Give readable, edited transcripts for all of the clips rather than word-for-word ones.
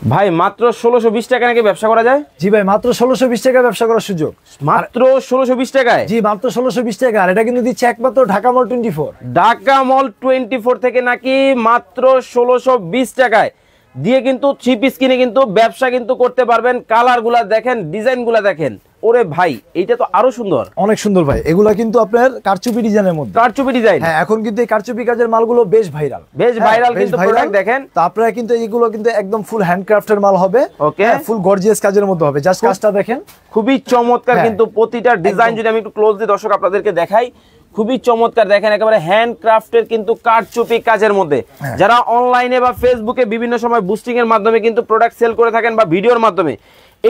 ভাই মাত্র 1620 টাকা নাকি ব্যবসা করা যায়? জি ভাই, মাত্র 1620 টাকা ব্যবসা করার সুযোগ। মাত্র 1620 টাকায়? জি, মাত্র 1620 টাকা। আর এটা কিন্তু দিচ্ছে একমাত্র ঢাকা মল 24। ঢাকা মল 24 থেকে নাকি মাত্র 1620 টাকায় দিয়ে কিন্তু 3 পিস কিনে কিন্তু ব্যবসা কিন্তু করতে পারবেন। কালারগুলা দেখেন, ডিজাইনগুলা দেখেন, ওরে ভাই এইটা তো আরো সুন্দর, অনেক সুন্দর ভাই। এগুলা কিন্তু আপনার কারচুপি ডিজাইনের মধ্যে। কারচুপি ডিজাইন? হ্যাঁ, এখন কিন্তু এই কারচুপি কাজের মালগুলো বেশ ভাইরাল, কিন্তু প্রোডাক্ট দেখেন। তো আপনারা কিন্তু এইগুলো কিন্তু একদম ফুল হ্যান্ডক্রাফটের মাল হবে। ওকে, ফুল গর্জিয়াস কাজের মধ্যে হবে। জাস্ট কাজটা দেখেন, খুবই চমৎকার। কিন্তু প্রতিটা ডিজাইন যদি আমি একটু ক্লোজলি দর্শক আপনাদেরকে দেখাই, খুবই চমৎকার। দেখেন একেবারে হ্যান্ডক্রাফটের কিন্তু কারচুপি কাজের মধ্যে। যারা অনলাইনে বা ফেসবুকে বিভিন্ন সময় বুস্টিং এর মাধ্যমে কিন্তু প্রোডাক্ট সেল করে থাকেন বা ভিডিওর মাধ্যমে,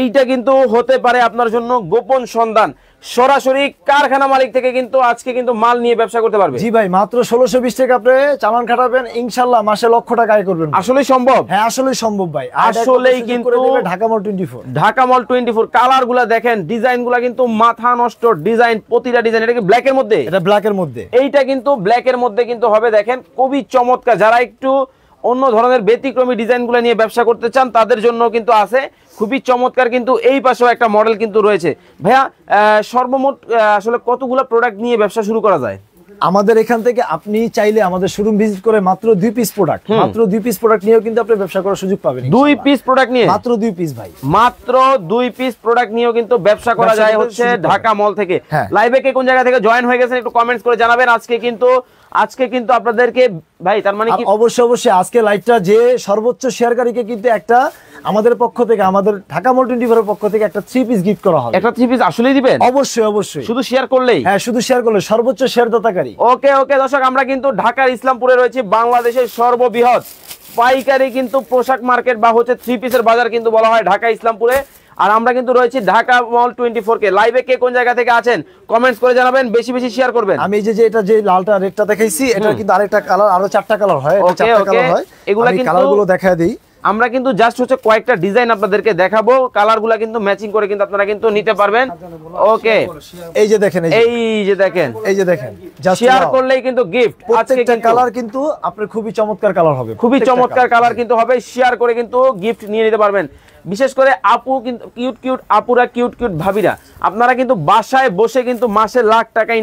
এইটা কিন্তু হতে পারে আপনার জন্য গোপন সন্ধান। সরাসরি কারখানা মালিক থেকে কিন্তু আজকে কিন্তু মাল নিয়ে ব্যবসা করতে পারবে। জি ভাই, মাত্র 1620 টাকা আপনি চালান খাটাবেন, ইনশাআল্লাহ মাসে লক্ষ টাকা আয় করবেন। আসলেই সম্ভব? হ্যাঁ, আসলেই সম্ভব ভাই। আসলেই কিন্তু ঢাকা মল 24। ঢাকা মল 24 কালারগুলা দেখেন, ডিজাইনগুলা কিন্তু মাথা নষ্ট ডিজাইন, প্রতিটা ডিজাইন। এটা কি ব্ল্যাক এর মধ্যে? এটা ব্ল্যাক এর মধ্যে। এইটা কিন্তু ব্ল্যাক এর মধ্যে কিন্তু হবে। দেখেন খুবই চমৎকার। যারা একটু অন্য ধরনের ব্যতিক্রমী ডিজাইনগুলো নিয়ে ব্যবসা করতে চান তাদের জন্য কিন্তু আছে খুবই চমৎকার। কিন্তু এই পাশেও একটা মডেল কিন্তু রয়েছে। ভাইয়া সর্বমোট আসলে কতগুলো প্রোডাক্ট নিয়ে ব্যবসা শুরু করা যায়? আমাদের এখান থেকে আপনি চাইলে আমাদের শোরুম ভিজিট করে মাত্র 2 পিস প্রোডাক্ট, মাত্র 2 পিস প্রোডাক্ট নিয়েও কিন্তু আপনি ব্যবসা করার সুযোগ পাবেন। 2 পিস প্রোডাক্ট নিয়ে? মাত্র 2 পিস ভাই, মাত্র 2 পিস প্রোডাক্ট নিয়েও কিন্তু ব্যবসা করা যায় হচ্ছে ঢাকা মল থেকে। লাইভে কে কোন জায়গা থেকে জয়েন হয়ে গেছেন একটু কমেন্টস করে জানাবেন। আজকে কিন্তু আপনাদেরকে ভাই, তার মানে কি অবশ্যই আজকে লাইভটা যে সর্বোচ্চ শেয়ারকারীকে কিন্তু একটা আমাদের পক্ষ থেকে, আমাদের ঢাকা মল 24 এর পক্ষ থেকে একটা 3 পিস গিফট করা হবে। একটা 3 পিস আসলেই দিবেন? অবশ্যই শুধু শেয়ার করলেই? হ্যাঁ, শুধু শেয়ার করলে সর্বোচ্চ শেয়ারদাতাকারী। ওকে দর্শক, আমরা কিন্তু ঢাকার ইসলামপুরে রয়েছে, বাংলাদেশের সর্ববৃহৎ পাইকারি কিন্তু পোশাক মার্কেট বা হচ্ছে 3 পিসের বাজার কিন্তু বলা হয় ঢাকা ইসলামপুরে। আর আমরা কিন্তু রয়েছি ঢাকা মল 24 কে। লাইভে কে কোন জায়গা থেকে আছেন কমেন্টস করে জানাবেন, বেশি বেশি শেয়ার করবেন। আমি এটা যে লালটা রেডটা দেখাইছি, এটা কিন্তু আরেকটা কালার, আরো 4টা কালার হয়। এটা 4টা কালার হয়। এগুলা কিন্তু কালারগুলো দেখায় দেই। আমরা কিন্তু জাস্ট হচ্ছে কয়েকটা ডিজাইন আপনাদেরকে দেখাবো, কালারগুলা কিন্তু ম্যাচিং করে কিন্তু আপনারা কিন্তু নিতে পারবেন। ওকে, এই যে দেখেন, এই যে দেখেন শেয়ার করলেই কিন্তু গিফট। প্রত্যেকটা কালার কিন্তু আপনার খুবই চমৎকার কালার হবে, খুবই চমৎকার কালার কিন্তু হবে। শেয়ার করে কিন্তু গিফট নিয়ে নিতে পারবেন। বিশেষ করে আপু কিন্তু কিউট আপুরা, কিউট ভাবিরা, আপনারা কিন্তু বাসায় বসে কিন্তু মাসে লাখ টাকা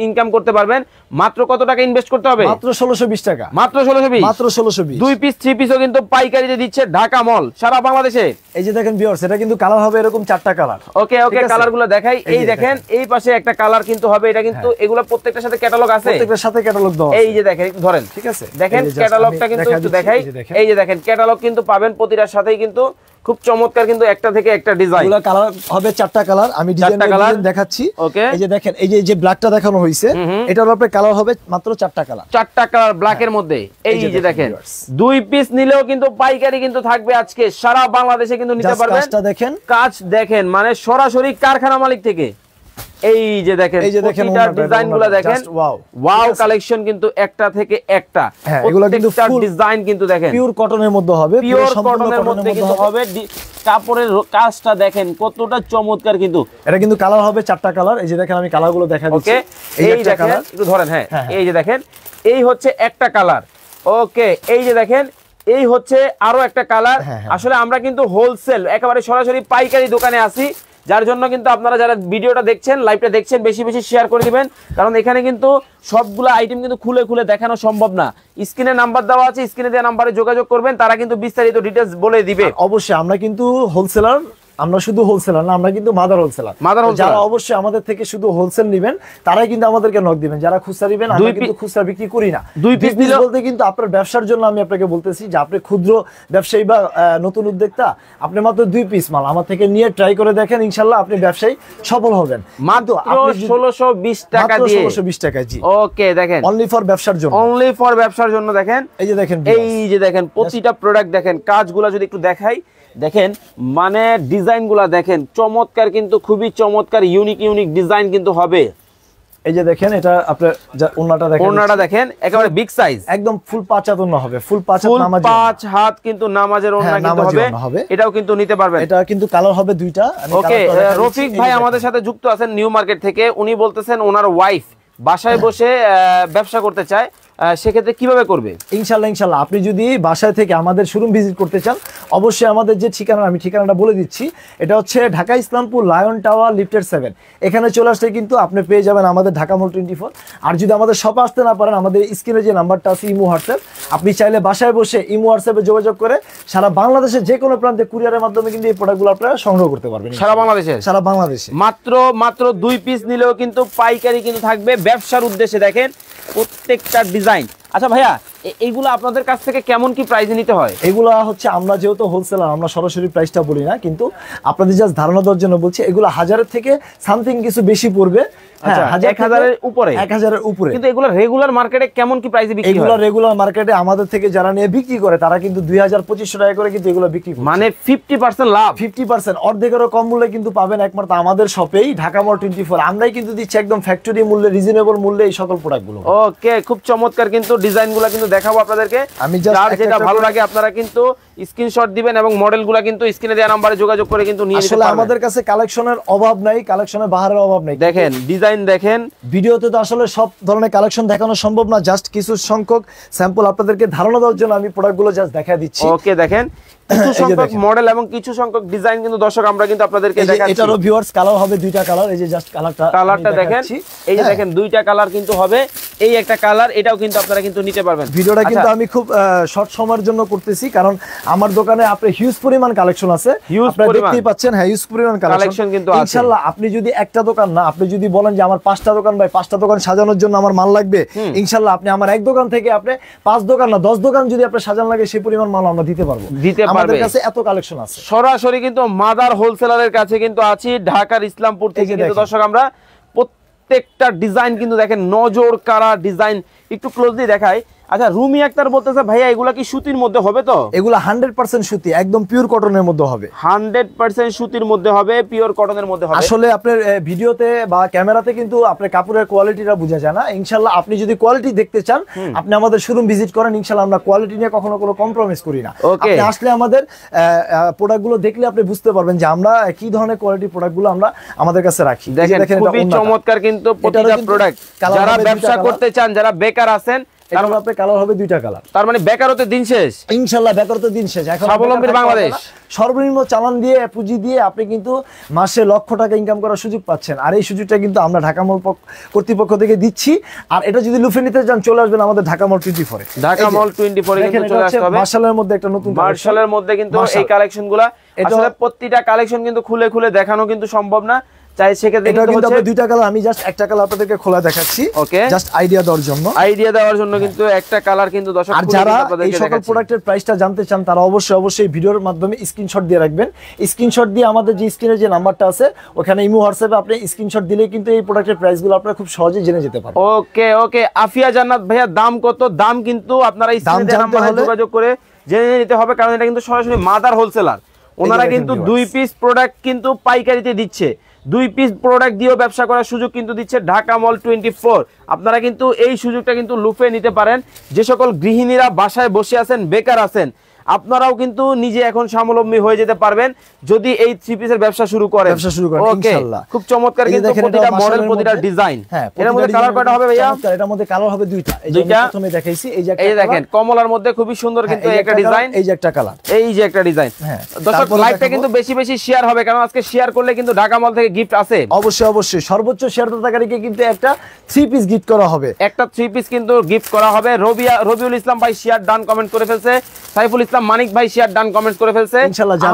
ইনকাম করতে পারবেন। মাত্র কত টাকা ইনভেস্ট করতে হবে? মাত্র 1620 টাকা। মাত্র 1620। 2 পিস 3 পিসও কিন্তু পাইকারিতে দিচ্ছে ঢাকা মল সারা বাংলাদেশে। এই যে দেখেন ভিউয়ার্স, এটা কিন্তু কালার হবে এরকম 4টা কালার। ওকে কালারগুলো দেখাই। এই দেখেন এই পাশে একটা কালার কিন্তু হবে। এটা কিন্তু এগুলো প্রত্যেকটার সাথে ক্যাটালগ আছে, প্রত্যেকটার সাথে ক্যাটালগ দাও। এই যে দেখেন, একটু ধরেন, ঠিক আছে? দেখেন ক্যাটালগটা কিন্তু একটু দেখাই। এই যে দেখেন ক্যাটালগ কিন্তু পাবেন প্রতিটার সাথেই কিন্তু খুব চমৎকার কিন্তু একটা থেকে একটা ডিজাইন। এগুলা কালার হবে 4টা কালার। আমি ডিজাইন দেখাচ্ছি। ওকে, এই যে দেখেন, এই যে ব্ল্যাকটা দেখানো হয়েছে, এটার উপরে কালার হবে মাত্র 4টা কালার। 4টা কালার ব্ল্যাক এর মধ্যে। এই যে দেখেন 2 পিস নিলেও কিন্তু পাইকারি কিন্তু থাকবে আজকে সারা বাংলাদেশে কিন্তু নিতে পারবেন। কাজটা দেখেন, কাজ দেখেন, মানে সরাসরি কারখানা মালিক থেকে। এই যে দেখেন প্রতিটা ডিজাইনগুলো দেখেন, ওয়াও কালেকশন কিন্তু একটা থেকে একটা। এগুলো কিন্তু ফুল ডিজাইন কিন্তু দেখেন পিওর কটনের মধ্যে হবে, পিওর কটনের মধ্যে কিন্তু হবে। কাপড়ের কাজটা দেখেন কতটা চমৎকার কিন্তু। এটা কিন্তু কালার হবে 4টা কালার। এই যে দেখেন আমি কালারগুলো দেখাই দিচ্ছি। ওকে, এই দেখেন একটু ধরেন। হ্যাঁ, এই যে দেখেন এই হচ্ছে একটা কালার। ওকে, এই যে দেখেন এই হচ্ছে আরো একটা কালার। আসলে আমরা কিন্তু হোলসেল একেবারে সরাসরি পাইকারি দোকানে আছি, যার জন্য কিন্তু আপনারা যারা ভিডিওটা দেখছেন, লাইভটা দেখছেন, বেশি বেশি শেয়ার করে দিবেন। কারণ এখানে কিন্তু সবগুলো আইটেম কিন্তু খুলে দেখানো সম্ভব না। স্ক্রিনে নাম্বার দেওয়া আছে, স্ক্রিনে দেওয়া নাম্বারে যোগাযোগ করবেন, তারা কিন্তু বিস্তারিত ডিটেইলস বলে দিবে। অবশ্যই আমরা কিন্তু হোলসেলার, আমরা শুধু হোলসেলার না, আমরা কিন্তু মাদার হোলসেলার। যারা অবশ্যই আমাদের থেকে শুধু হোলসেল নেবেন তারাই কিন্তু আমাদেরকে নক দিবেন। যারা খুচরা নেবেন, আমরা কিন্তু খুচরা বিক্রি করি না। 2 পিস বলতে কিন্তু আপনার ব্যবসার জন্য আমি আপনাকে বলতেছি যে আপনি ক্ষুদ্র ব্যবসায়ী বা নতুন উদ্যোক্তা, আপনি মাত্র 2 পিস মাল আমার থেকে নিয়ে ট্রাই করে দেখেন, ইনশাআল্লাহ আপনি ব্যবসায়ী সফল হবেন। মাত্র 1620 টাকা দিয়ে। 1620 টাকা, জি। ওকে, দেখেন অনলি ফর ব্যবসার জন্য, অনলি ফর ব্যবসার জন্য। দেখেন এই যে দেখেন প্রতিটা প্রোডাক্ট দেখেন, কাজগুলো যদি একটু দেখাই, দেখেন মানে ডিজাইনগুলো দেখেন চমৎকার কিন্তু, খুবই চমৎকার ইউনিক ডিজাইন কিন্তু হবে। এই যে দেখেন এটা আপনার ওন্নাটা দেখেন একেবারে বিগ সাইজ, একদম ফুল 5 হাত ওন্না হবে, ফুল 5 হাত কিন্তু নামাজের ওন্না কিন্তু হবে। এটাও কিন্তু নিতে পারবেন। এটা কিন্তু কালার হবে 2টা। ওকে, রফিক ভাই আমাদের সাথে যুক্ত আছেন নিউ মার্কেট থেকে। উনি বলতেছেন ওনার ওয়াইফ বাসায় বসে ব্যবসা করতে চায়, সেক্ষেত্রে কিভাবে করবে? ইনশাল্লাহ আপনি যদি বাসায় থেকে আমাদের শোরুম ভিজিট করতে চান, অবশ্যই আমাদের যে ঠিকানা, আমি ঠিকানাটা বলে দিচ্ছি, এটা হচ্ছে ঢাকা ইসলামপুর লায়ন টাওয়ার লিফটের 7। এখানে চলে আসলে কিন্তু আপনি পেয়ে যাবেন আমাদের ঢাকা মল 24। আর যদি আমাদের শপে আসতে না পারেন, আমাদের স্ক্রিনে যে নাম্বারটা আছে ইমো হোয়াটসঅ্যাপ, আপনি চাইলে বাসায় বসে ইমো হোয়াটসঅ্যাপে যোগাযোগ করে সারা বাংলাদেশের যে কোনো প্রান্তে কুরিয়ারের মাধ্যমে কিন্তু এই প্রোডাক্টগুলো আপনারা সংগ্রহ করতে পারবেন। সারা বাংলাদেশে মাত্র 2 পিস নিলেও কিন্তু পাইকারি কিন্তু থাকবে ব্যবসার উদ্দেশ্যে। দেখেন প্রত্যেকটা ডিজাইন। আচ্ছা ভাইয়া, এইগুলো আপনাদের কাছ থেকে কেমন কি প্রাইসে নিতে হয়? এগুলো হচ্ছে আমরা যেহেতু হোলসেলার, আমরা সরাসরি প্রাইসটা বলি না, কিন্তু আপনাদের জাস্ট ধারণা দেওয়ার জন্য বলছি, এগুলো 1000 থেকে সামথিং কিছু বেশি পড়বে। আচ্ছা, 1000 উপরে, 1000 উপরে। কিন্তু এগুলো রেগুলার মার্কেটে কেমন কি প্রাইসে বিক্রি হয়? এগুলো রেগুলার মার্কেটে আমাদের থেকে যারা নিয়ে বিক্রি করে তারা কিন্তু 2000-2500 টাকা করে কিন্তু এগুলো বিক্রি করে। মানে 50% লাভ। 50%, অর্ধেকেরও কম মূল্যে কিন্তু পাবেন একমাত্র আমাদের শপেই, ঢাকা মল 24। আমরাই কিন্তু দিচ্ছি একদম ফ্যাক্টরি মূল্যে, রিজনেবল মূল্যে এই সকল প্রোডাক্টগুলো। ওকে, খুব চমৎকার কিন্তু ডিজাইনগুলো কিন্তু দেখাবো আপনাদেরকে। আমি যার যেটা ভালো লাগে আপনারা কিন্তু স্ক্রিনশট দিবেন এবং মডেলগুলো কিন্তু স্ক্রিনে দেওয়া নম্বরে যোগাযোগ করে কিন্তু নিয়ে নিতে পারবেন। আসলে আমাদের কাছে কালেকশনের অভাব নাই, কালেকশনের বাহারের অভাব নাই। দেখেন ডিজাইন দেখেন। ভিডিওতে তো আসলে সব ধরনের কালেকশন দেখানো সম্ভব না, জাস্ট কিছু সংখ্যক স্যাম্পল আপনাদেরকে ধারণা দেওয়ার জন্য আমি প্রোডাক্টগুলো জাস্ট দেখায় দিচ্ছি। ওকে, দেখেন কিছু সংখ্যক মডেল এবং কিছু সংখ্যক ডিজাইন কিন্তু দর্শক আমরা কিন্তু আপনাদেরকে দেখাচ্ছি। এটারও ভিউয়ার্স কালার হবে দুইটা কালার। এই যে জাস্ট কালারটা দেখেন, এই যে দেখেন দুইটা কালার কিন্তু হবে। এই একটা কালার, এটাও কিন্তু আপনারা কিন্তু নিতে পারবেন। ভিডিওটা কিন্তু আমি খুব শর্ট সময়ের জন্য করতেছি, কারণ আমার দোকানে আপনি হিউজ পরিমাণ কালেকশন আছে, আপনারা দেখতেই পাচ্ছেন। হ্যাঁ, হিউজ পরিমাণ কালেকশন কিন্তু আছে। ইনশাআল্লাহ আপনি যদি একটা দোকান না, আপনি যদি বলেন যে আমার 5টা দোকান, ভাই 5টা দোকান সাজানোর জন্য আমার মাল লাগবে, ইনশাআল্লাহ আপনি আমার এক দোকান থেকে আপনি 5 দোকান না 10 দোকান যদি আপনি সাজানো লাগে, সেই পরিমাণ মাল আমরা দিতে পারবো। আমাদের কাছে এত কালেকশন আছে। সরাসরি কিন্তু মাদার হোলসেলারের কাছে কিন্তু আছি ঢাকার ইসলামপুর থেকে। কিন্তু দর্শক আমরা প্রত্যেকটা ডিজাইন কিন্তু দেখেন নজর কারা ডিজাইন, একটু ক্লোজলি দেখাই। আচ্ছা, রুমি আক্তার বলতেছে ভাইয়া এগুলা কি সুতির মধ্যে হবে? তো এগুলা 100% সুতি, একদম পিওর কটনের মধ্যে হবে। 100% সুতির মধ্যে হবে, পিওর কটনের মধ্যে হবে। আসলে আপনার ভিডিওতে বা ক্যামেরাতে কিন্তু আপনার কাপড়ের কোয়ালিটিটা বোঝা যায় না। ইনশাআল্লাহ আপনি যদি কোয়ালিটি দেখতে চান, আপনি আমাদের শোরুম ভিজিট করেন, ইনশাআল্লাহ আমরা কোয়ালিটি নিয়ে কখনো কোনো কম্প্রোমাইজ করি না। আপনি আসলে আমাদের প্রোডাক্টগুলো দেখলে আপনি বুঝতে পারবেন যে আমরা কি ধরনের কোয়ালিটি প্রোডাক্টগুলো আমরা আমাদের কাছে রাখি। দেখেন খুবই চমৎকার কিন্তু প্রতিটা প্রোডাক্ট। যারা ব্যবসা করতে চান, যারা বেকার আছেন, কালার হবে দুইটা কালার। তার মানে বেকারত্বের দিন শেষ। ইনশাআল্লাহ বেকারত্বের দিন শেষ। এখন স্বাবলম্বী বাংলাদেশ, সর্বনিম্ন চালান দিয়ে, পুঁজি দিয়ে আপনি কিন্তু মাসে লক্ষ টাকা ইনকাম করার সুযোগ পাচ্ছেন। আর এই সুযোগটা কিন্তু আমরা ঢাকা মল কর্তৃপক্ষ থেকে দিচ্ছি। আর এটা যদি লুফে নিতে চান, চলে আসবেন আমাদের ঢাকা মল 24। ঢাকা মল 24 এ কিন্তু চলে আসতে হবে। মার্শালের মধ্যে একটা নতুন মার্শালের মধ্যে কিন্তু এই কালেকশনগুলো আসলে প্রতিটা কালেকশন কিন্তু খুলে খুলে দেখানো কিন্তু সম্ভব না। চাই সেক্ষেত্রে কিন্তু আমরা দুইটা কালার, আমি জাস্ট একটা কালার আপনাদেরকে খোলা দেখাচ্ছি, ওকে, জাস্ট আইডিয়া দেওয়ার জন্য কিন্তু একটা কালার কিন্তু দর্শক। আর যারা এই সকল প্রোডাক্টের প্রাইসটা জানতে চান, তারা অবশ্যই ভিডিওর মাধ্যমে স্ক্রিনশট দিয়ে রাখবেন। স্ক্রিনশট দিয়ে আমাদের যে স্ক্রিনে যে নাম্বারটা আছে, ওখানে ইমো হোয়াটসঅ্যাপে আপনি স্ক্রিনশট দিলে কিন্তু এই প্রোডাক্টের প্রাইসগুলো আপনারা খুব সহজেই জেনে যেতে পারবেন। ওকে, আফিয়া জান্নাত ভাইয়া, দাম কত? দাম কিন্তু আপনারা স্ক্রিনে দেওয়া নাম্বারে যোগাযোগ করে জেনে নিতে হবে, কারণ এটা কিন্তু সরাসরি মাদার হোলসেলার। ওনারা কিন্তু 2 পিস প্রোডাক্ট কিন্তু পাইকারিতে দিচ্ছে। 2 পিস প্রোডাক্ট দিয়েও ব্যবসা করার সুযোগ কিন্তু দিচ্ছে ঢাকা মল 24। আপনারা কিন্তু এই সুযোগটা কিন্তু লুফে নিতে পারেন। যে সকল গৃহিণীরা বাসায় বসে আছেন, বেকার আছেন, আপনারাও কিন্তু নিজে এখন স্বাবলম্বী হয়ে যেতে পারবেন যদি এই 3 পিসের ব্যবসা শুরু করেন। ইনশাআল্লাহ খুব চমৎকার কিন্তু প্রতিটা মডেল, প্রতিটা ডিজাইন। এর মধ্যে কালার কয়টা হবে ভাইয়া? এর মধ্যে কালার হবে দুইটা। এই যে প্রথমে দেখাইছি, এই যে দেখেন কমলার মধ্যে খুবই সুন্দর কিন্তু একটা ডিজাইন, এই যে একটা কালার, এই যে একটা ডিজাইন। দর্শক লাইভটা কিন্তু বেশি বেশি শেয়ার হবে, কারণ আজকে শেয়ার করলে কিন্তু ঢাকা মল থেকে গিফট আছে। অবশ্যই সর্বোচ্চ শেয়ারদাতাকারীকে কিন্তু একটা 3 পিস গিফট করা হবে। একটা 3 পিস কিন্তু গিফট করা হবে। রবিউল ইসলাম ভাই শেয়ার ডান কমেন্ট করে ফেলছে। সাইফুল ইসলাম মানিক ভাই শেয়ার ডান কমেন্ট করে ফেলছে।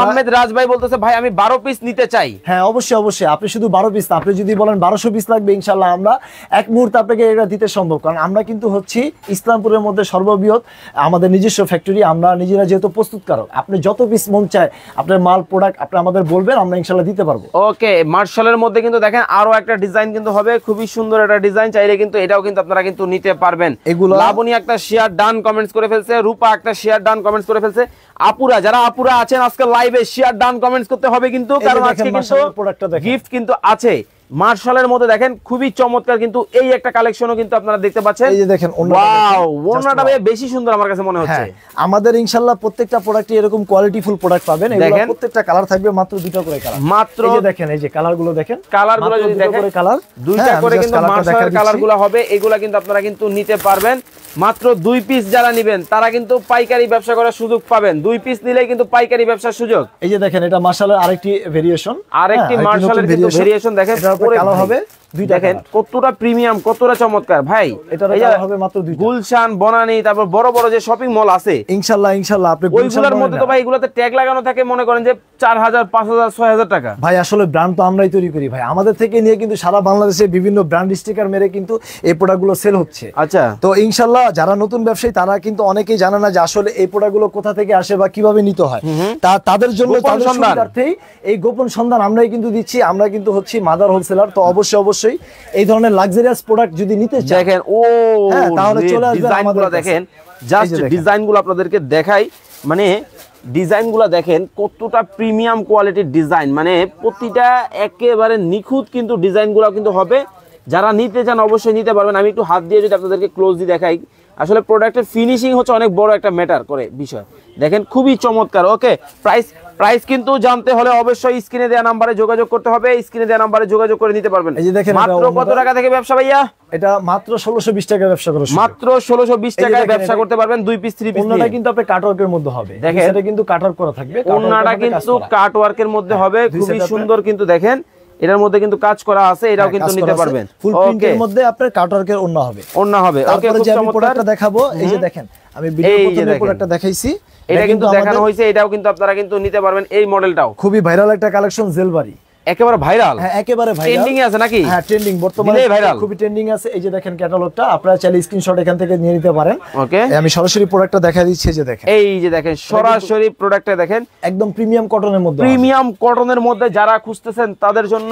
আহমেদ রাজ ভাই বলতেছে ভাই আমি 12 পিস নিতে চাই। হ্যাঁ, অবশ্যই আপনি শুধু 12 পিস, আপনি যদি বলেন 1200 পিস লাগবে, ইনশাআল্লাহ আমরা এক মুহূর্তে আপনাকে এটা দিতে সম্ভব। কারণ আমরা কিন্তু হচ্ছি ইসলামপুরের মধ্যে সর্ববৃহৎ, আমাদের নিজস্ব ফ্যাক্টরি, আমরা নিজেরা যেহেতু প্রস্তুতকারক। আপনি যত পিস মন চায় আপনার মাল প্রোডাক্ট আপনি আমাদের বলবেন, আমরা ইনশাআল্লাহ দিতে পারবো। ওকে, মার্শালের মধ্যে কিন্তু দেখেন আরো একটা ডিজাইন কিন্তু হবে, খুবই সুন্দর একটা ডিজাইন। চাইলে কিন্তু এটাও কিন্তু আপনারা কিন্তু নিতে পারবেন। লাবণী একটা শেয়ার ডান কমেন্টস করে ফেলছে, রূপা একটা শেয়ার ডান কমেন্টস করে ফেলছে। আপুরা, যারা আপুরা আছেন আজকে লাইভে শেয়ার ডান কমেন্টস করতে হবে কিন্তু, কারণ আজকে কিন্তু গিফট কিন্তু আছে। মার্শালের মধ্যে দেখেন খুবই চমৎকার কিন্তু এই একটা কালেকশনও কিন্তু আপনারা দেখতে পাচ্ছেন। এই যে দেখেন ওড়নাটা বেশি সুন্দর আমার কাছে মনে হচ্ছে। আমাদের ইনশাআল্লাহ প্রত্যেকটা প্রোডাক্টে এরকম কোয়ালিটিফুল প্রোডাক্ট পাবেন। এগুলো প্রত্যেকটা কালার থাকবে মাত্র 2টা করে কালার। মাত্র এই যে দেখেন, এই যে কালারগুলো দেখেন, কালারগুলো যদি দেখেন কালার 2টা করে কিন্তু মার্শালের কালারগুলো হবে। এগুলা কিন্তু আপনারা কিন্তু নিতে পারবেন। মাত্র 2 পিস যারা নেবেন তারা কিন্তু পাইকারি ব্যবসা করার সুযোগ পাবেন। 2 পিস নিলেই কিন্তু পাইকারি ব্যবসার সুযোগ। এই যে দেখেন এটা মার্শালের আরেকটি ভেরিয়েশন, আরেকটি মার্শালের কিন্তু ভেরিয়েশন দেখেন, পরে কালো হবে দেখেন কতটা প্রিমিয়াম, কতটা চমৎকার ভাই। এটা হবে মাত্র 2টা। গুলশান, বনানী, তারপর বড় বড় যে শপিং মল আছে ইনশাআল্লাহ আপনি ওইগুলোর মধ্যে তো ভাই এগুলোতে ট্যাগ লাগানো থাকে, মনে করেন যে 4000, 5000, 6000 টাকা। ভাই আসলে ব্র্যান্ড তো আমরাই তৈরি করি ভাই, আমাদের থেকে নিয়ে কিন্তু সারা বাংলাদেশে বিভিন্ন ব্র্যান্ড স্টিকার মেরে কিন্তু এই প্রোডাক্টগুলো সেল হচ্ছে। আচ্ছা, তো ইনশাআল্লাহ যারা নতুন ব্যবসায়ী তারা কিন্তু অনেকেই জানে না যে আসলে এই প্রোডাক্টগুলো কোথা থেকে আসে বা কিভাবে নিতে হয়। তাদের জন্য তাদের সুবিধার্থেই এই গোপন সন্ধান আমরাই কিন্তু দিচ্ছি। আমরা কিন্তু হচ্ছি মাদার হোলসেলার। তো অবশ্যই এই ধরনের লাক্সারিয়াস প্রোডাক্ট যদি নিতে চান দেখেন তাহলে চলে আসবেন আমাদের কাছে। দেখেন জাস্ট ডিজাইনগুলো আপনাদেরকে দেখাই, মানে ডিজাইনগুলো দেখেন কতটা প্রিমিয়াম কোয়ালিটির ডিজাইন, মানে প্রতিটা একেবারে নিখুঁত কিন্তু ডিজাইনগুলো কিন্তু হবে। যারা নিতে চান অবশ্যই নিতে পারবেন। আমি একটু হাত দিয়ে যদি আপনাদেরকে ক্লোজলি দেখাই, আসলে প্রোডাক্টের ফিনিশিং হচ্ছে অনেক বড় একটা ম্যাটার করে বিষয়। দেখেন খুবই চমৎকার। ওকে, প্রাইস কিন্তু জানতে হলে অবশ্যই স্ক্রিনে দেওয়া নম্বরে যোগাযোগ করতে হবে। স্ক্রিনে দেওয়া নম্বরে যোগাযোগ করে নিতে পারবেন। এই যে দেখেন মাত্র কত টাকা থেকে ব্যবসা ভাইয়া? এটা মাত্র 1620 টাকা ব্যবসা করা, মাত্র 1620 টাকায় ব্যবসা করতে পারবেন। 2 পিস 3 পিস ওন্নাটা কিন্তু আপনি কাটওয়ার্কের মধ্যে হবে। দেখেন এটা কিন্তু কাটওয়ার্ক করা থাকবে, ওন্নাটা কিন্তু কাটওয়ার্কের মধ্যে হবে, খুবই সুন্দর কিন্তু দেখেন এটার মধ্যে কিন্তু কাজ করা আছে, এটাও কিন্তু নিতে পারবেন। ফুল প্রিন্টের মধ্যে আপনার কাটওয়ার্কের ওন্না হবে। ওকে, খুব চমৎকার। প্রোডাক্টটা দেখাবো। এই যে দেখেন আমি ভিডিও প্রথমে প্রোডাক্টটা দেখাইছি, এটা কিন্তু দেখানো হয়েছে, এটাও কিন্তু আপনারা কিন্তু নিতে পারবেন। এই মডেলটাও খুবই ভাইরাল একটা কালেকশন, জেলবারি একেবারে ভাইরাল। হ্যাঁ, একেবারে ভাইরাল। ট্রেন্ডিং এ আছে নাকি? হ্যাঁ, ট্রেন্ডিং বর্তমানে খুবই ট্রেন্ডিং আছে। এই যে দেখেন ক্যাটালগটা, আপনারা চাইলে স্ক্রিনশট এখান থেকে নিয়ে নিতে পারেন। ওকে, আমি সরাসরি প্রোডাক্টটা দেখাই দিচ্ছি। যে দেখেন, এই যে দেখেন সরাসরি প্রোডাক্টটা দেখেন, একদম প্রিমিয়াম কটনের মধ্যে, প্রিমিয়াম কটনের মধ্যে যারা খুঁজতেছেন তাদের জন্য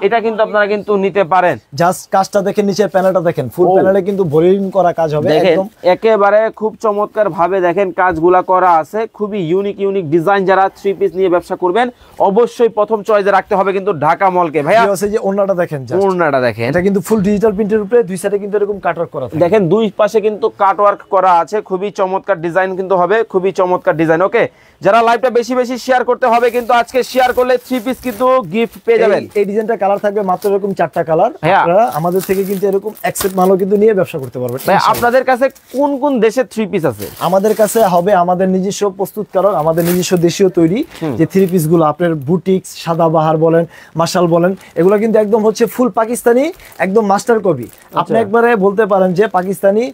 এটা কিন্তু আপনারা কিন্তু নিতে পারেন। জাস্ট কাজটা দেখেন, নিচের প্যানেলটা দেখেন, ফুল প্যানেলে কিন্তু বোরিং করা কাজ হবে একদম, একেবারে খুব চমৎকার ভাবে দেখেন কাজগুলা করা আছে। খুবই ইউনিক ডিজাইন। যারা 3 পিস নিয়ে ব্যবসা করবেন অবশ্যই প্রথম চয়েসে রাখতে হবে কিন্তু ঢাকা মল। ভাইয়া যে ওন্নাটা দেখেন, ওন্নাটা দেখেন, এটা কিন্তু ফুল ডিজিটাল প্রিন্টের উপরে, দুই সাইডে কিন্তু এরকম কাটওয়ার্ক করা থাকে। দেখেন দুই পাশে কিন্তু কাটওয়ার্ক করা আছে, খুবই চমৎকার ডিজাইন কিন্তু হবে, খুবই চমৎকার ডিজাইন। ওকে, যারা লাইভটা বেশি শেয়ার করতে হবে কিন্তু আজকে শেয়ার করলে 3 পিস কিন্তু গিফট পেয়ে যাবেন। এই ডিজাইনটা কালার থাকবে মাত্র এরকম 4টা কালার। আপনারা আমাদের থেকে কিন্তু এরকম অ্যাকসেপ্ট মালও কিন্তু নিয়ে ব্যবসা করতে পারবেন। ভাই আপনাদের কাছে কোন কোন দেশের 3 পিস আছে? আমাদের কাছে হবে আমাদের নিজস্ব প্রস্তুতকারক, আমাদের নিজস্ব দেশীয় তৈরি যে 3 পিস গুলো, আপনার বুটিক্স, সাদাবাহার বলেন, মাশাল বলেন, এগুলো কিন্তু একদম হচ্ছে ফুল পাকিস্তানি, একদম মাস্টার কপি। আপনি একবারে বলতে পারেন যে পাকিস্তানি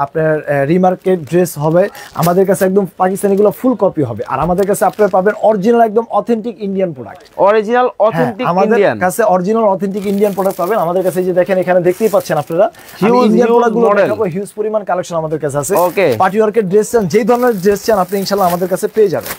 আপনার রিমার্কেট ড্রেস হবে। আমাদের কাছে একদম পাকিস্তানি গুলো ফুল কপি হবে। আর আমাদের কাছে আপনারা পাবেন অরিজিনাল একদম authentic Indian product. Original authentic Indian, আমাদের কাছে অরিজিনাল অথেন্টিক ইন্ডিয়ান প্রোডাক্ট পাবেন। আমাদের কাছে যে দেখেন এখানে দেখতেই পাচ্ছেন আপনারা, ইন্ডিয়ান প্রোডাক্টগুলো দেখাবো। হিউজ পরিমাণ কালেকশন আমাদের কাছে আছে। পার্টি ওয়ার্কের ড্রেস চান, যেই ধরনের ড্রেস চান আপনি ইনশাআল্লাহ আমাদের কাছে পেয়ে যাবেন।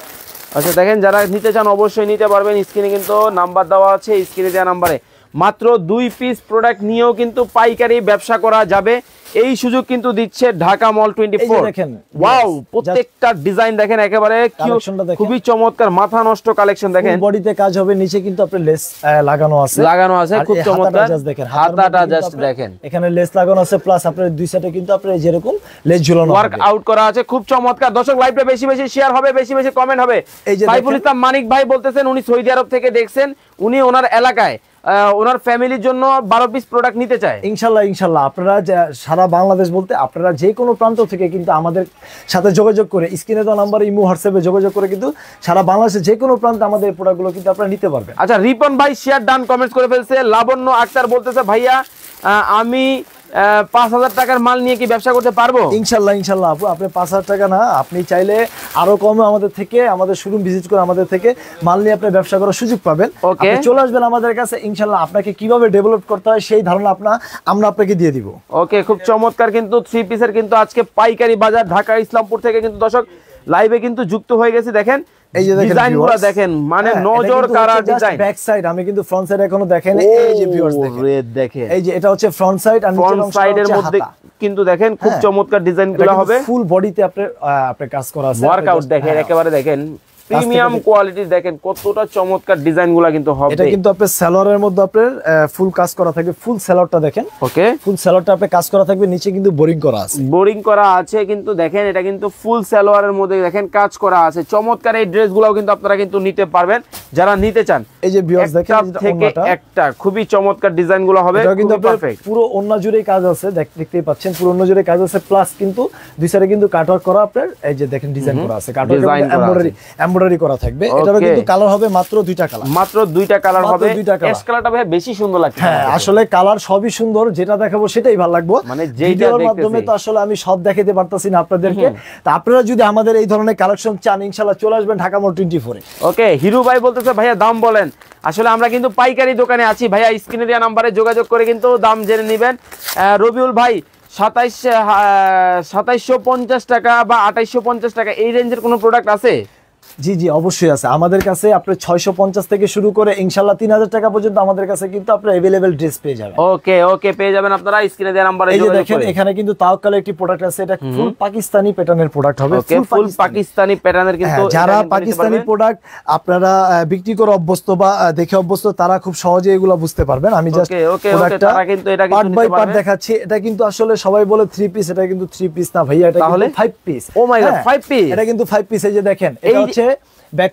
আচ্ছা দেখেন, যারা নিতে চান অবশ্যই নিতে পারবেন। স্ক্রিনে কিন্তু নাম্বার দেওয়া আছে, স্ক্রিনে দেওয়া নাম্বারে মাত্র 2 পিস প্রোডাক্ট নিয়েও কিন্তু পাইকারি ব্যবসা করা যাবে। এই সুযোগ কিন্তু দিচ্ছে ঢাকা মল 24। দেখেন, ওয়াও, প্রত্যেকটা ডিজাইন দেখেন একেবারে খুবই চমৎকার, মাথা নষ্ট কালেকশন। দেখেন বডিতে কাজ হবে, নিচে কিন্তু আপনার লেস লাগানো আছে, খুব চমৎকার। হাতাটা জাস্ট দেখেন, এখানে লেস লাগানো আছে, প্লাস আপনার দুই সাইডে কিন্তু আপনার যেরকম লেস ঝুলানো ওয়ার্ক আউট করা আছে, খুব চমৎকার। দর্শক লাইভটা বেশি শেয়ার হবে, বেশি কমেন্ট হবে। সাইফুল ইসলাম মানিক ভাই বলতেছেন উনি সৌদি আরব থেকে দেখছেন, উনি ওনার এলাকায় ওনার ফ্যামিলির জন্য 12 পিস প্রোডাক্ট নিতে চায়। ইনশাল্লাহ আপনারা সারা বাংলাদেশ বলতে আপনারা যে কোনো প্রান্ত থেকে কিন্তু আমাদের সাথে যোগাযোগ করে, স্ক্রিনে দেওয়া নাম্বার, ইমো, হোয়াটসঅ্যাপে যোগাযোগ করে কিন্তু সারা বাংলাদেশের যে কোনো প্রান্তে আমাদের এই প্রোডাক্টগুলো কিন্তু আপনারা নিতে পারবেন। আচ্ছা, রিপন ভাই শেয়ার ডান কমেন্টস করে ফেলছে। লাবণ্য আক্তার বলতেছে ভাইয়া আমি 5000 টাকার মাল নিয়ে কি ব্যবসা করতে পারবো? ইনশাল্লাহ আপু, আপনি 5000 টাকা না, আপনি চাইলে আরো কমে আমাদের থেকে, আমাদের শোরুম ভিজিট করে আমাদের থেকে মাল নিয়ে আপনি ব্যবসা করার সুযোগ পাবেন। আপনি চলে আসবেন আমাদের কাছে, ইনশাল্লাহ আপনাকে কিভাবে ডেভেলপ করতে হয় সেই ধারণা আমরা আপনাকে দিয়ে দিব। ওকে, খুব চমৎকার কিন্তু 3 পিসের কিন্তু আজকে পাইকারি বাজার ঢাকা ইসলামপুর থেকে কিন্তু দর্শক লাইভে কিন্তু যুক্ত হয়ে গেছে। দেখেন এই যে ডিজাইনগুলো দেখেন, মানে নজর কাড়া ডিজাইন। ব্যাক সাইড আমি কিন্তু ফ্রন্ট সাইড এখনো দেখেন। এই যে ভিউয়ার্স দেখেন, এই যে এটা হচ্ছে ফ্রন্ট সাইড, আর ফ্রন্ট সাইডের মধ্যে কিন্তু দেখেন খুব চমৎকার ডিজাইনগুলো হবে। ফুল বডিতে আপনার কাজ করা আছে, ওয়ার্কআউট দেখেন, একেবারে দেখেন প্রিমিয়াম কোয়ালিটি দেখেন কতটা চমৎকার ডিজাইনগুলো কিন্তু হবে। এটা কিন্তু আপনার সালোয়ারের মধ্যে আপনার ফুল কাজ করা থাকবে, ফুল সালোয়ারটা দেখেন। ওকে, ফুল সালোয়ারটা আপনার কাজ করা থাকবে, নিচে কিন্তু বোরিং করা আছে। বোরিং করা আছে কিন্তু দেখেন এটা কিন্তু ফুল সালোয়ারের মধ্যে দেখেন কাজ করা আছে। চমৎকার এই ড্রেসগুলোও কিন্তু আপনারা কিন্তু নিতে পারবেন যারা নিতে চান। এই যে ভিউয়ার্স দেখেন থেকে একটা খুবই চমৎকার ডিজাইনগুলো হবে, এটা কিন্তু পারফেক্ট। পুরো ওন্না জুড়ে কাজ আছে, দেখতেই পাচ্ছেন পুরো ওন্না জুড়ে কাজ আছে, প্লাস কিন্তু দুই সাইডে কিন্তু কাটওয়ার্ক করা আপনার এই যে দেখেন ডিজাইন করা আছে, কাটওয়ার্ক এমব্রয়ডারি করা থাকবে। এটারও কিন্তু কালার হবে মাত্র দুইটা কালার, মাত্র দুইটা কালার হবে। অ্যাশ কালারটা ভাই বেশি সুন্দর লাগছে। হ্যাঁ আসলে কালার সবই সুন্দর, যেটা দেখাবো সেটাই ভালো লাগবে। মানে ভিডিওর মাধ্যমে তো আসলে আমি সব দেখাতে পারতাছি না আপনাদেরকে। তা আপনারা যদি আমাদের এই ধরনের কালেকশন চান ইনশাআল্লাহ চলে আসবেন ঢাকা মোড় 24 এ। ওকে, হিরু ভাই বলতেছে ভাইয়া দাম বলেন। আসলে আমরা কিন্তু পাইকারি দোকানে আছি ভাইয়া, স্ক্রিনে দেওয়া নাম্বারে যোগাযোগ করে কিন্তু দাম জেনে নেবেন। রবিউল ভাই 2750 টাকা বা 2850 টাকা এই রেঞ্জের কোনো প্রোডাক্ট আছে? জি জি অবশ্যই আছে আমাদের কাছে। আপনার 650 থেকে শুরু করে ইনশাআল্লাহ 3000 টাকা পর্যন্ত আমাদের কাছে কিন্তু আপনারা अवेलेबल ড্রেস পেয়ে যাবেন। ওকে ওকে, পেয়ে যাবেন আপনারা স্ক্রিনে দেওয়া নম্বরে যোগাযোগ করে। এই যে দেখেন এখানে কিন্তু তাওয়াক্কালের একটি প্রোডাক্ট আছে, এটা ফুল পাকিস্তানি প্যাটার্নের প্রোডাক্ট হবে। ফুল পাকিস্তানি প্যাটার্নের কিন্তু যারা পাকিস্তানি প্রোডাক্ট আপনারা বিক্রি করে অভ্যস্ত বা দেখে অভ্যস্ত তারা খুব সহজে এগুলো বুঝতে পারবেন। আমি জাস্ট প্রোডাক্টটা পার্ট বাই পার্ট দেখাচ্ছি। এটা কিন্তু আসলে সবাই বলে 3 পিস, এটা কিন্তু 3 পিস না ভাইয়া, এটা কিন্তু 5 পিস। ও মাই গড, 5 পিস! এটা কিন্তু 5 পিস। এই যে দেখেন এটা হচ্ছে ব্যাক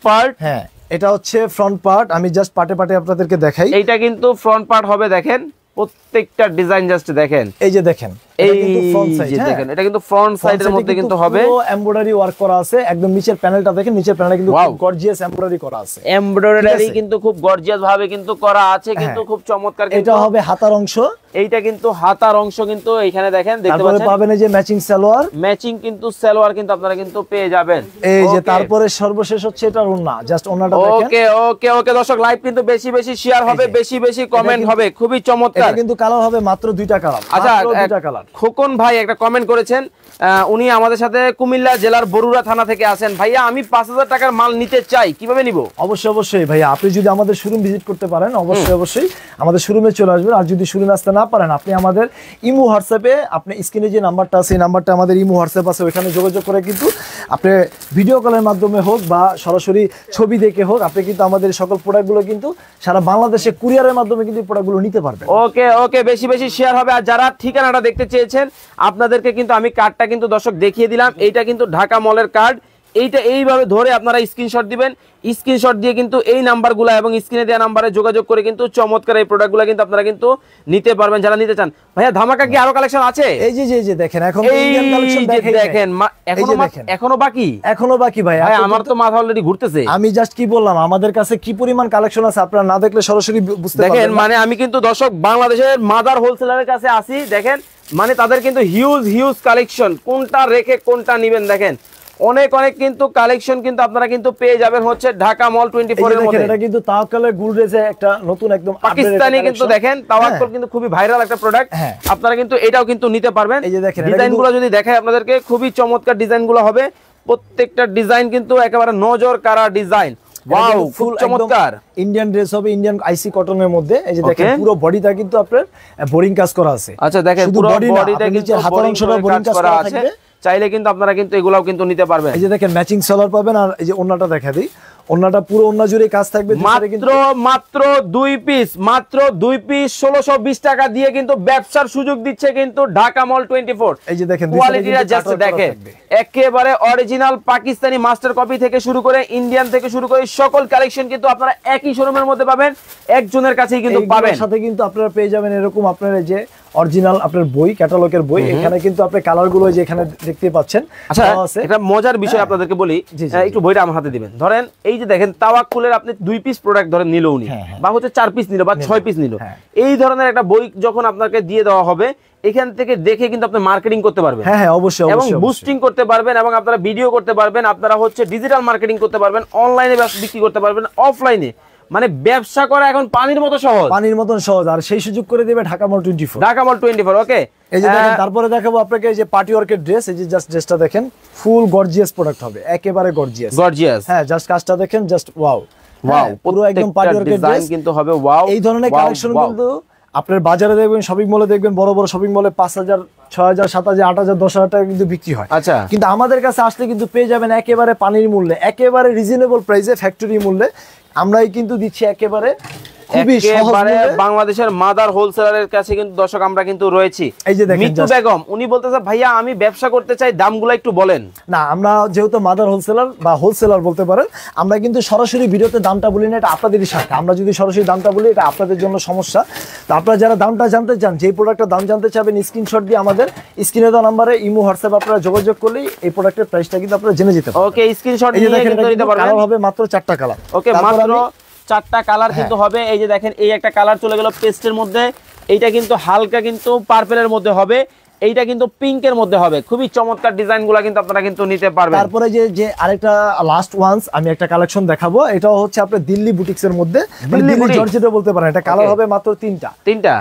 পার্ট, হ্যাঁ এটা হচ্ছে ফ্রন্ট পার্ট। আমি জাস্ট পার্টে পার্টে আপনাদেরকে দেখাই। এইটা কিন্তু ফ্রন্ট পার্ট হবে, দেখেন প্রত্যেকটা ডিজাইন জাস্ট দেখেন। এই যে দেখেন এটা কিন্তু ফ্রন্ট সাইড, দেখেন এটা কিন্তু ফ্রন্ট সাইডের মধ্যে কিন্তু হবে এমব্রয়ডারি ওয়ার্ক করা আছে। একদম নিচের প্যানেলটা দেখেন, নিচের প্যানেলে কিন্তু গর্জিয়াস এমব্রয়ডারি করা আছে। এমব্রয়ডারি কিন্তু খুব গর্জিয়াস ভাবে কিন্তু করা আছে, কিন্তু খুব চমৎকার। এটা হবে হাতার অংশ, এইটা কিন্তু হাতার অংশ কিন্তু এইখানে দেখেন দেখতে পাচ্ছেন। তারপরে পাবেন এই যে ম্যাচিং সালোয়ার, ম্যাচিং কিন্তু সালোয়ার কিন্তু আপনারা কিন্তু পেয়ে যাবেন। এই যে তারপরে সর্বশেষ হচ্ছে এটা ওন্না, জাস্ট ওন্নাটা দেখেন। ওকে ওকে ওকে দর্শক, লাইভ কিন্তু বেশি বেশি শেয়ার হবে, বেশি বেশি কমেন্ট হবে, খুবই চমৎকার। এটা কিন্তু কালার হবে মাত্র দুইটা কালার। আচ্ছা, দুইটা কালার। খোকন ভাই একটা কমেন্ট করেছেন, উনি আমাদের সাথে কুমিল্লা জেলার বরুড়া থানা থেকে আছেন। ভাইয়া আমি 5000 টাকার মাল নিতে চাই, কিভাবে নিব? অবশ্যই অবশ্যই ভাইয়া, আপনি যদি আমাদের শোরুম ভিজিট করতে পারেন অবশ্যই অবশ্যই আমাদের শোরুমে চলে আসবেন। আর যদি শোরুমে আসতে না পারেন আপনি আমাদের ইমো হোয়াটসঅ্যাপে, আপনি স্ক্রিনে যে নাম্বারটা আছে এই নাম্বারটা আমাদের ইমো হোয়াটসঅ্যাপ আছে, ওইখানে যোগাযোগ করে কিন্তু আপনি ভিডিও কলের মাধ্যমে হোক বা সরাসরি ছবি দেখে হোক আপনি কিন্তু আমাদের সকল প্রোডাক্টগুলো কিন্তু সারা বাংলাদেশে কুরিয়ারের মাধ্যমে কিন্তু প্রোডাক্টগুলো নিতে পারবেন। ওকে ওকে, বেশি বেশি শেয়ার হবে। আর যারা ঠিকানাটা দেখতে চেয়েছেন আপনাদেরকে কিন্তু আমি কার্ডটা কিন্তু দর্শক দেখিয়ে দিলাম। এইটা কিন্তু ঢাকা মলের কার্ড। এইটা এইভাবে ধরে আপনারা স্ক্রিনশট দিবেন, স্ক্রিনশট দিয়ে কিন্তু এই নাম্বারগুলো এবং স্ক্রিনে দেওয়া নাম্বারে যোগাযোগ করে কিন্তু চমৎকার এই প্রোডাক্টগুলো কিন্তু আপনারা কিন্তু নিতে পারবেন যারা নিতে চান। ভাইয়া ধামাকা কি আরো কালেকশন আছে? এই যে দেখেন এখন ইন্ডিয়ান কালেকশন দেখেন, এখনো বাকি ভাই, আমার তো মাথা অলরেডি ঘুরতেছে। আমি জাস্ট কি বললাম আমাদের কাছে কি পরিমাণ কালেকশন আছে আপনারা না দেখলে সরাসরি বুঝতে পারবেন। দেখেন মানে আমি কিন্তু দর্শক বাংলাদেশের মাদার হোলসেলারের কাছে আসি, দেখেন মানে তাদের কিন্তু হিউজ কালেকশন, কোনটা রেখে কোনটা নেবেন দেখেন অনেক অনেক কিন্তু কালেকশন কিন্তু আপনারা কিন্তু পেয়ে যাবেন হচ্ছে ঢাকা মল 24 এর মধ্যে। এটা কিন্তু তাওয়াক্কালের গুলরেজে একটা নতুন একদম পাকিস্তানি কিন্তু দেখেন তাওয়াক্কাল কিন্তু খুবই ভাইরাল একটা প্রোডাক্ট। আপনারা কিন্তু এটাও কিন্তু নিতে পারবেন। এই যে দেখেন ডিজাইনগুলো যদি দেখাই আপনাদেরকে, খুবই চমৎকার ডিজাইনগুলো হবে। প্রত্যেকটা ডিজাইন কিন্তু একেবারে নজর কাড়া ডিজাইন। ওয়াও, খুব চমৎকার ইন্ডিয়ান ড্রেস হবে, ইন্ডিয়ান আইসি কটনের মধ্যে। এই যে দেখেন পুরো বডিটা কিন্তু আপনার বোরিং কাজ করা আছে। আচ্ছা দেখেন পুরো বডিটা কিন্তু হাতের অংশটা বোরিং কাজ করা আছে। চাইলে কিন্তু আপনারা কিন্তু এগুলাও কিন্তু নিতে পারবেন। এই যে দেখেন ম্যাচিং সালোয়ার পাবেন। আর এই যে ওন্নাটা দেখা দিই, ওন্নাটা পুরো ওন্না জুড়ে কাজ থাকবে। মাত্র 2 পিস 1620 টাকা দিয়ে কিন্তু ব্যবসার সুযোগ দিচ্ছে কিন্তু ঢাকা মল 24। এই যে দেখেন কোয়ালিটিটা জাস্ট দেখেন, একেবারে অরিজিনাল পাকিস্তানি মাস্টার কপি থেকে শুরু করে ইন্ডিয়ান থেকে শুরু করে সকল কালেকশন কিন্তু আপনারা একই শোরুমের মধ্যে পাবেন, একজনের কাছেই কিন্তু পাবেন। সাথে কিন্তু আপনারা পেয়ে যাবেন এরকম আপনার এই যে অরিজিনাল আপনার বই, ক্যাটালগের বই। এখানে কিন্তু আপনি কালারগুলো যে এখানে দেখতে পাচ্ছেন। আচ্ছা এটা মজার বিষয় আপনাদেরকে বলি, একটু বইটা আমার হাতে দিবেন। ধরেন এই যে দেখেন তাওয়াক্কুলের আপনি 2 পিস প্রোডাক্ট ধরেন নিল উনি, বা হচ্ছে 4 পিস নিল বা 6 পিস নিল, এই ধরনের একটা বই যখন আপনাকে দিয়ে দেওয়া হবে এখান থেকে দেখে কিন্তু আপনি মার্কেটিং করতে পারবেন। হ্যাঁ অবশ্যই, এবং বুস্টিং করতে পারবেন, এবং আপনারা ভিডিও করতে পারবেন, আপনারা হচ্ছে ডিজিটাল মার্কেটিং করতে পারবেন, অনলাইনে বিক্রি করতে পারবেন, অফলাইনে। মানে ব্যবসা করা এখন পানির মতো সহজ, পানির মতো সহজ। আর সেই সুযোগ করে দেবে ঢাকা মল 24। ঢাকা মল 24। ওকে, এই যে দেখেন তারপরে দেখাবো আপনাকে এই যে পার্টি ওয়ার্কের ড্রেস। এই যে জাস্ট ড্রেসটা দেখেন, ফুল গর্জিয়াস প্রোডাক্ট হবে, একেবারে গর্জিয়াস। হ্যাঁ জাস্ট কাজটা দেখেন, জাস্ট ওয়াও পুরো একদম পার্টি ওয়ার্কের ড্রেস কিন্তু হবে। ওয়াও, এই ধরনের কালেকশন কিন্তু আপনার বাজারে দেখবেন, শপিং মলে দেখবেন, বড় বড় শপিং মলে 5000 6000 7000 8000 10000 টাকা কিন্তু বিক্রি হয়। আচ্ছা, কিন্তু আমাদের কাছে আসলে কিন্তু পেয়ে যাবেন একেবারে পানির মূল্যে, একেবারে রিজনেবল প্রাইসে, ফ্যাক্টরি মূল্যে আমরাই কিন্তু দিচ্ছি একেবারে খুবই সহজ মূল্যে। বাংলাদেশের মাদার হোলসেলারের কাছে কিন্তু দর্শক আমরা কিন্তু রয়েছি। এই যে দেখেন মিতু বেগম উনি বলতেছে ভাইয়া আমি ব্যবসা করতে চাই, দামগুলো একটু বলেন। না, আমরা যেহেতু মাদার হোলসেলার বা হোলসেলার বলতে পারেন, আমরা কিন্তু সরাসরি ভিডিওতে দামটা বলি না, এটা আপনাদেরই সাথে। আমরা যদি সরাসরি দামটা বলি এটা আপনাদের জন্য সমস্যা। তো আপনারা যারা দামটা জানতে চান, যে প্রোডাক্টের দাম জানতে চাবেন, স্ক্রিনশট দিয়ে আমাদের স্ক্রিনে দেওয়া নম্বরে ইমো হোয়াটসঅ্যাপ আপনারা যোগাযোগ করলেই এই প্রোডাক্টের প্রাইসটা কিন্তু আপনারা জেনে যেতে পারবেন। ওকে, স্ক্রিনশট নিয়ে কিন্তু নিতে পারবেন। কালার হবে মাত্র 4টা কালার। ওকে, মাত্র 4টা কালার কিন্তু হবে। এই যে দেখেন এই একটা কালার চলে গেল পেস্টের মধ্যে, এইটা কিন্তু হালকা কিন্তু পার্পলের মধ্যে হবে, এইটা কিন্তু পিঙ্কের মধ্যে হবে। খুবই চমৎকার ডিজাইনগুলো কিন্তু আপনারা কিন্তু নিতে পারবেন। তারপরে যে আরেকটা লাস্ট ওয়ান্স আমি একটা কালেকশন দেখাবো, এটা হচ্ছে আপনার দিল্লি বুটিক্সের মধ্যে, দিল্লি জর্জেটও বলতে পারেন। এটা কালার হবে মাত্র তিনটা।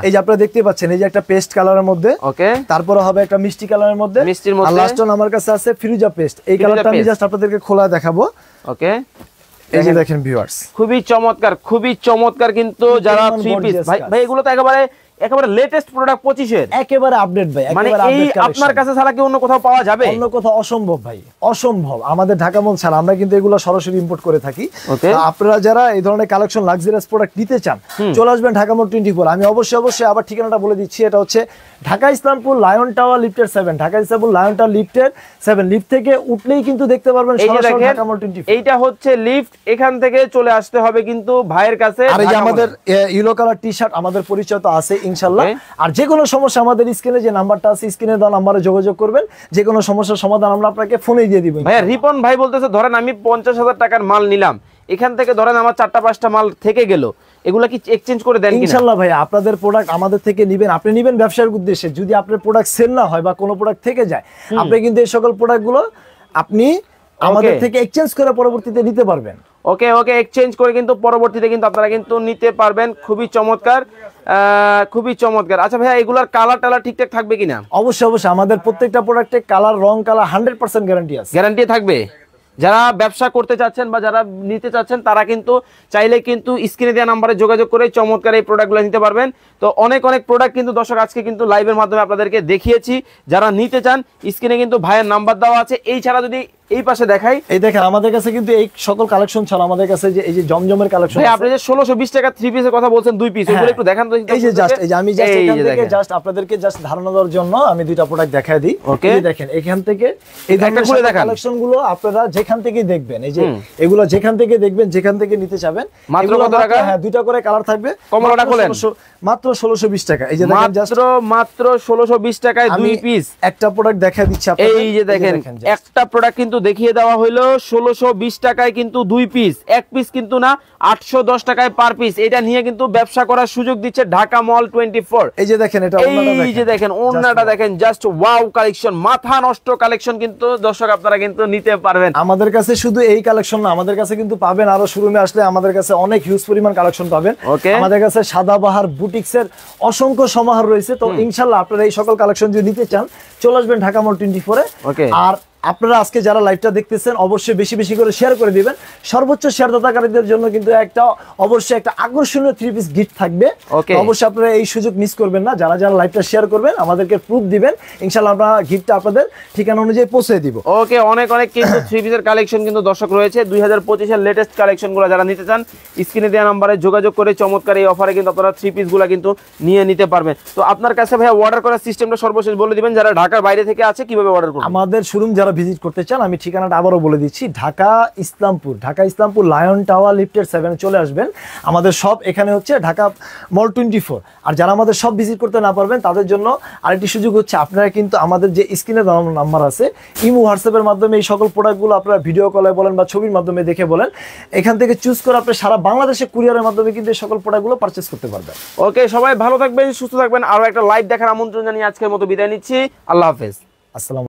এই যে আপনারা দেখতে পাচ্ছেন, এই যে একটা পেস্ট কালারের মধ্যে, ওকে, তারপরে হবে একটা মিষ্টি কালারের মধ্যে, আর লাস্ট ওয়ান আমার কাছে আছে ফিরোজা পেস্ট। এই কালারটা আমি জাস্ট আপনাদেরকে খোলা দেখাবো। ওকে, এই যে দেখেন ভিউয়ার্স, খুবই চমৎকার কিন্তু যারা থ্রি পিস ভাই এগুলো তো একেবারে লেটেস্ট প্রোডাক্ট 25 এর, একেবারে আপডেট ভাই, মানে এই আপনার কাছে ছাড়া কি অন্য কোথাও পাওয়া যাবে? অন্য কোথাও অসম্ভব ভাই, অসম্ভব। আমাদের ঢাকা মল ছাড়া আমরা কিন্তু এগুলো সরাসরি ইম্পোর্ট করে থাকি। আপনারা যারা এই ধরনের কালেকশন লাক্সারিয়াস প্রোডাক্ট নিতে চান, চলে আসবেন ঢাকা মল 24। আমি অবশ্যই আবার ঠিকানাটা বলে দিচ্ছি, এটা হচ্ছে ঢাকা ইসলামপুর লায়ন টাওয়ার লিফটের 7, ঢাকা ইসলামপুর লায়ন টাওয়ার লিফটের 7। লিফট থেকে উঠলেই কিন্তু দেখতে পারবেন সরাসরি ঢাকা মল 24। এইটা হচ্ছে লিফট, এখান থেকে চলে আসতে হবে কিন্তু ভাইয়ের কাছে। আর এই যে আমাদের ইয়েলো কালার টি-শার্ট, আমাদের পরিচয় তো আছে ইনশাআল্লাহ। আর যে কোনো সমস্যা আমাদের স্ক্রিনে যে নাম্বারটা আছে, স্ক্রিনে দেওয়া নাম্বারে যোগাযোগ করবেন, যে কোনো সমস্যার সমাধান আমরা আপনাকে ফোনে দিয়ে দিব। ভাই রিপন ভাই বলতেছে ধরেন আমি 50,000 টাকার মাল নিলাম, এখান থেকে ধরেন আমার 4টা-5টা মাল থেকে গেল, এগুলা কি এক্সচেঞ্জ করে দেন কিনা? ইনশাআল্লাহ ভাই, আপনাদের প্রোডাক্ট আমাদের থেকে নেবেন, আপনি নেবেন ব্যবসার উদ্দেশ্যে। যদি আপনার প্রোডাক্ট সেল না হয় বা কোনো প্রোডাক্ট থেকে যায়, আপনি কিন্তু এই সকল প্রোডাক্টগুলো আপনি আমাদের থেকে এক্সচেঞ্জ করে পরবর্তীতে নিতে পারবেন। ওকে, এক্সচেঞ্জ করে কিন্তু পরবর্তীতে কিন্তু আপনারা কিন্তু নিতে পারবেন। খুবই চমৎকার। আচ্ছা ভাইয়া, এগুলার কালার টালার ঠিকঠাক থাকবে কিনা? অবশ্যই আমাদের প্রত্যেকটা প্রোডাক্টে কালার, রং, কালার 100% গ্যারান্টি আছে। গ্যারান্টি থাকবে। যারা ব্যবসা করতে চাচ্ছেন বা যারা নিতে চাচ্ছেন, তারা কিন্তু চাইলে কিন্তু স্ক্রিনে দেওয়া নাম্বারে যোগাযোগ করে চমৎকার এই প্রোডাক্টগুলো নিতে পারবেন। তো অনেক প্রোডাক্ট কিন্তু দর্শক আজকে কিন্তু লাইভের মাধ্যমে আপনাদেরকে দেখিয়েছি। যারা নিতে চান, স্ক্রিনে কিন্তু ভাইয়ের নাম্বার দেওয়া আছে। এই ছাড়া যদি এই পাশে দেখাই, এই দেখেন আমাদের কাছে কিন্তু এই সকল কালেকশন ছাড়া আমাদের কাছে যে এই যে জমজমের কালেকশন, ভাই আপনি যে 1620 টাকা 3 পিসের কথা বলছেন, 2 পিস, ওগুলো একটু দেখান তো। এই যে জাস্ট এই যে আমি জাস্ট এখান থেকে জাস্ট আপনাদেরকে জাস্ট ধারণা দেওয়ার জন্য আমি দুইটা প্রোডাক্ট দেখায় দিই। এই দেখেন এখান থেকে এই ধরনের কালেকশন গুলো আপনারা যেখান থেকে দেখবেন, এই যে এগুলো যেখান থেকে দেখবেন, যেখান থেকে নিতে চাবেন, মাত্র কত টাকা? হ্যাঁ, দুইটা করে কালার থাকবে। কমলাটা খোলেন, মাত্র 1620 টাকা। এই যে দেখেন জাস্ট মাত্র 1620 টাকায় 2 পিস। একটা প্রোডাক্ট দেখায় দিচ্ছি আপনাদের। এই যে দেখেন একটা প্রোডাক্ট কিন্তু দেখিয়ে দেওয়া হলো 1620 টাকায় কিন্তু 2 পিস, এক পিস কিন্তু না, 810 টাকায় পার পিস। এটা নিয়ে কিন্তু ব্যবসা করার সুযোগ দিচ্ছে ঢাকা মল 24। এই যে দেখেন এটা ওন্নাটা দেখেন, এই যে দেখেন ওন্নাটা দেখেন, জাস্ট ওয়াও কালেকশন, মাথা নষ্ট কালেকশন কিন্তু দর্শক আপনারা কিন্তু নিতে পারবেন। আমাদের কাছে শুধু এই কালেকশন না, আমাদের কাছে কিন্তু পাবেন আরো শোরুমে আসলে আমাদের কাছে অনেক হিউজ পরিমাণ কালেকশন পাবেন। আমাদের কাছে সাদাবাহার বুটিক্সের অসংখ্য সমাহার রয়েছে। তো ইনশাআল্লাহ আপনারা এই সকল কালেকশন যদি নিতে চান, চলে আসবেন ঢাকা মল 24 এ। আর আপনারা আজকে যারা লাইভটা দেখতেছেন, অবশ্যই বেশি বেশি করে শেয়ার করে দিবেন। সর্বোচ্চ শেয়ারদাতাকারীদের জন্য কিন্তু অবশ্যই একটা আকর্ষণীয় 3 পিস গিফট থাকবে। অবশ্যই আপনারা এই সুযোগ মিস করবেন না। যারা যারা লাইভটা শেয়ার করবেন, আমাদেরকে প্রুফ দিবেন, ইনশাআল্লাহ আমরা গিফটটা আপনাদের ঠিকানা অনুযায়ী পৌঁছে দিব। ওকে, অনেক কিন্তু 3 পিসের কালেকশন কিন্তু দর্শক রয়েছে। 2025 এর লেটেস্ট কালেকশনগুলো যারা নিতে চান, স্ক্রিনে দেওয়া নম্বরে যোগাযোগ করে চমৎকার এই অফারে কিন্তু আপনারা 3 পিসগুলো কিন্তু নিয়ে নিতে পারবেন। তো আপনার কাছে ভাই অর্ডার করার সিস্টেমটা সর্বশেষ বলে দিবেন, যারা ঢাকার বাইরে থেকে আছে কিভাবে অর্ডার করবেন? আমাদের শোরুম যারা ভিজিট করতে চান, আমি ঠিকানাটা আবারও বলে দিচ্ছি, ঢাকা ইসলামপুর লায়ন টাওয়ার লিফটের 7 চলে আসবেন। আমাদের সব এখানে হচ্ছে ঢাকা মল 24। আর যারা আমাদের সব ভিজিট করতে না পারবেন, তাদের জন্য আরেকটি সুযোগ হচ্ছে, আপনারা কিন্তু আমাদের যে স্ক্রিনে দেওয়া নাম্বার আছে, ইমো হোয়াটসঅ্যাপের মাধ্যমে এই সকল প্রোডাক্টগুলো আপনারা ভিডিও কলে বলেন বা ছবির মাধ্যমে দেখে বলেন, এখান থেকে চুজ করে আপনি সারা বাংলাদেশে কুরিয়ারের মাধ্যমে কিন্তু এই সকল প্রোডাক্টগুলো পারচেজ করতে পারবেন। ওকে, সবাই ভালো থাকবেন, সুস্থ থাকবেন। আরো একটা লাইভ দেখার আমন্ত্রণ জানিয়ে আজকের মতো বিদায় নিচ্ছি। আল্লাহ হাফেজ। আসসালাম।